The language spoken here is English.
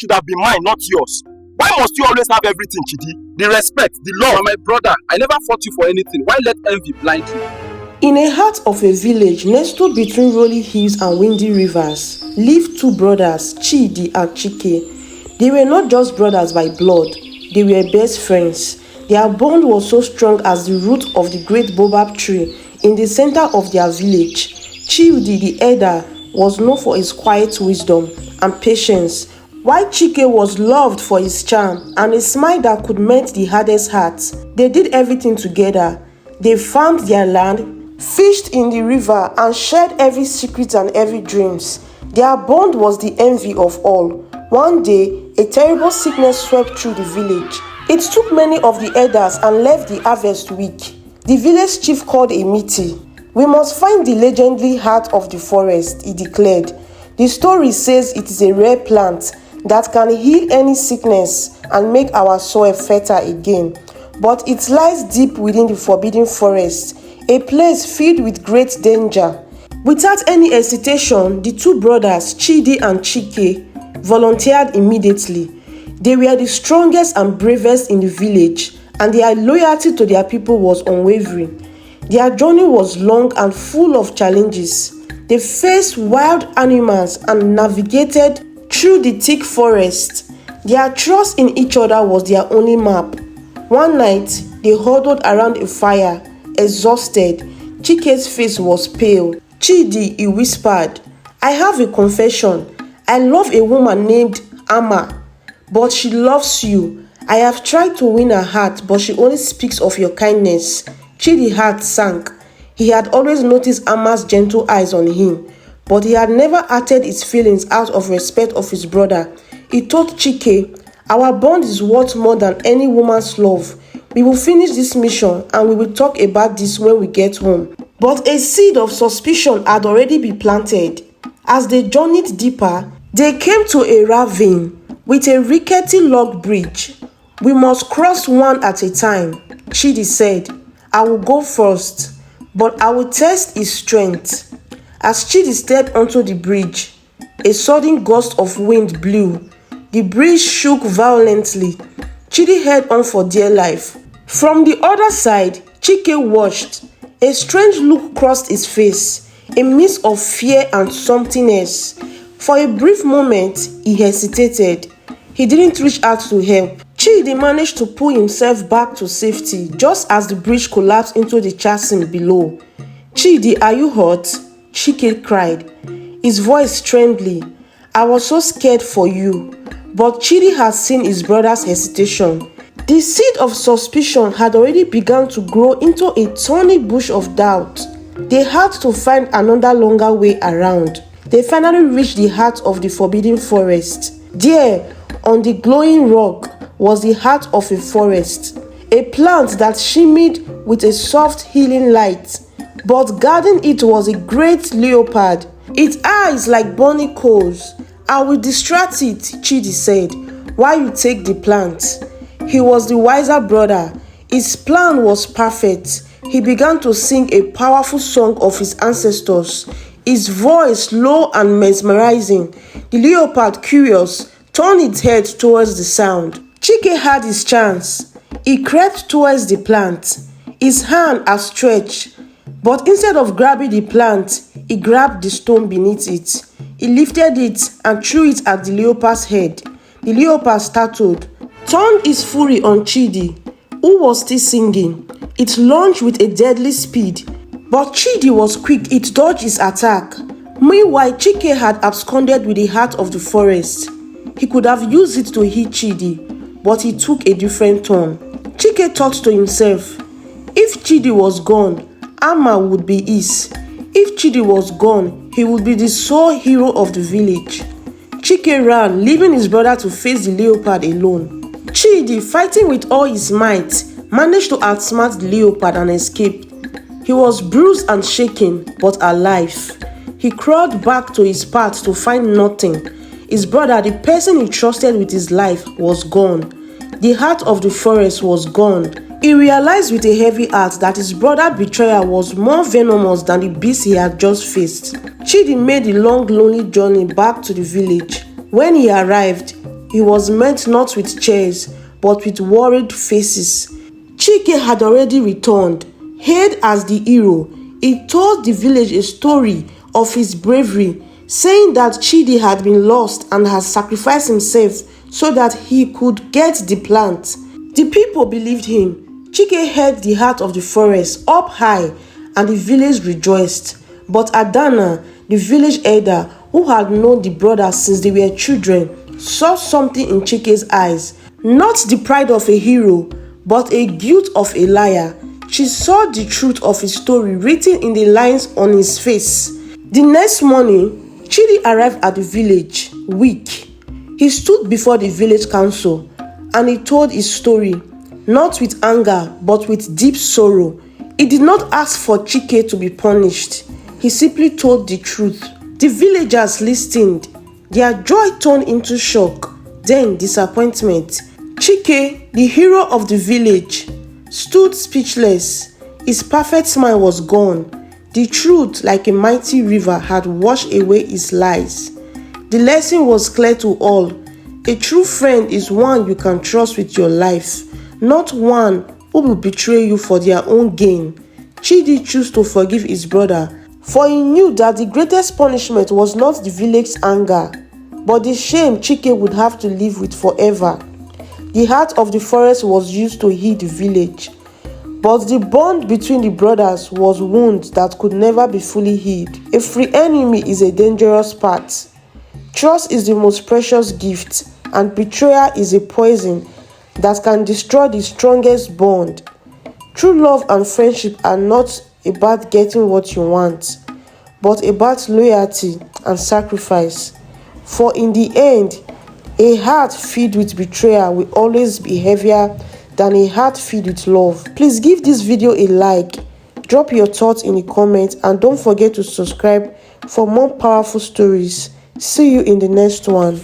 should have been mine, not yours. Why must you always have everything, Chidi? The respect, the love. You are my brother. I never fought you for anything. Why let envy blind you? In a heart of a village nestled between rolling hills and windy rivers, lived two brothers, Chidi and Chike. They were not just brothers by blood, they were best friends. Their bond was so strong as the root of the great baobab tree in the center of their village. Chidi, the elder, was known for his quiet wisdom and patience, while Chike was loved for his charm and a smile that could melt the hardest hearts. They did everything together. They farmed their land, fished in the river, and shared every secret and every dreams. Their bond was the envy of all. One day, a terrible sickness swept through the village. It took many of the elders and left the harvest weak. The village chief called a meeting. "We must find the legendary heart of the forest," he declared. "The story says it is a rare plant that can heal any sickness and make our soil fertile again. But it lies deep within the forbidden forest, a place filled with great danger." Without any hesitation, the two brothers, Chidi and Chike, volunteered immediately. They were the strongest and bravest in the village, and their loyalty to their people was unwavering. Their journey was long and full of challenges. They faced wild animals and navigated through the thick forest. Their trust in each other was their only map. One night, they huddled around a fire, exhausted. Chike's face was pale. "Chidi," he whispered, "I have a confession. I love a woman named Amma, but she loves you. I have tried to win her heart, but she only speaks of your kindness." Chidi's heart sank. He had always noticed Amma's gentle eyes on him, but he had never acted his feelings out of respect of his brother. He told Chike, "Our bond is worth more than any woman's love. We will finish this mission and we will talk about this when we get home." But a seed of suspicion had already been planted. As they journeyed deeper, they came to a ravine with a rickety log bridge. "We must cross one at a time," Chidi said. "I will go first, but I will test his strength." As Chidi stepped onto the bridge, a sudden gust of wind blew. The bridge shook violently. Chidi held on for dear life. From the other side, Chike watched. A strange look crossed his face, a mix of fear and something else. For a brief moment, he hesitated. He didn't reach out to help. Chidi managed to pull himself back to safety just as the bridge collapsed into the chasm below. "Chidi, are you hurt?" Chike cried, his voice trembling. "I was so scared for you." But Chidi had seen his brother's hesitation. The seed of suspicion had already begun to grow into a thorny bush of doubt. They had to find another longer way around. They finally reached the heart of the forbidden forest. There, on the glowing rock, was the heart of a forest, a plant that shimmered with a soft healing light. But guarding it was a great leopard, its eyes like burning coals. "I will distract it," Chidi said, "while you take the plant." He was the wiser brother. His plan was perfect. He began to sing a powerful song of his ancestors, his voice low and mesmerizing. The leopard, curious, turned its head towards the sound. Chike had his chance. He crept towards the plant, his hand outstretched. But instead of grabbing the plant, he grabbed the stone beneath it. He lifted it and threw it at the leopard's head. The leopard startled, turned its fury on Chidi, who was still singing. It lunged with a deadly speed, but Chidi was quick. It dodged his attack. Meanwhile, Chike had absconded with the heart of the forest. He could have used it to hit Chidi, but he took a different turn. Chike thought to himself, if Chidi was gone, Amma would be his. If Chidi was gone, he would be the sole hero of the village. Chike ran, leaving his brother to face the leopard alone. Chidi, fighting with all his might, managed to outsmart the leopard and escape. He was bruised and shaken, but alive. He crawled back to his path to find nothing. His brother, the person he trusted with his life, was gone. The heart of the forest was gone. He realized with a heavy heart that his brother Betrayal was more venomous than the beast he had just faced. Chidi made the long, lonely journey back to the village. When he arrived, He was met not with cheers, but with worried faces. Chike had already returned. Hailed as the hero, he told the village a story of his bravery, saying that Chidi had been lost and had sacrificed himself so that he could get the plant. The people believed him. Chike held the heart of the forest up high, and the village rejoiced. But Adana, the village elder, who had known the brothers since they were children, saw something in Chike's eyes. Not the pride of a hero, but a guilt of a liar. She saw the truth of his story written in the lines on his face. The next morning, Chidi arrived at the village, weak. He stood before the village council and he told his story, not with anger, but with deep sorrow. He did not ask for Chike to be punished. He simply told the truth. The villagers listened. Their joy turned into shock, then disappointment. Chike, the hero of the village, stood speechless. His perfect smile was gone. The truth, like a mighty river, had washed away his lies. The lesson was clear to all. A true friend is one you can trust with your life, not one who will betray you for their own gain. Chidi chose to forgive his brother, for he knew that the greatest punishment was not the village's anger, but the shame Chike would have to live with forever. The heart of the forest was used to heal the village, but the bond between the brothers was wound that could never be fully healed. A free enemy is a dangerous path. Trust is the most precious gift, and betrayal is a poison that can destroy the strongest bond. True love and friendship are not about getting what you want, but about loyalty and sacrifice. For in the end, a heart filled with betrayal will always be heavier than a heart filled with love. Please give this video a like, drop your thoughts in the comments, and don't forget to subscribe for more powerful stories. See you in the next one.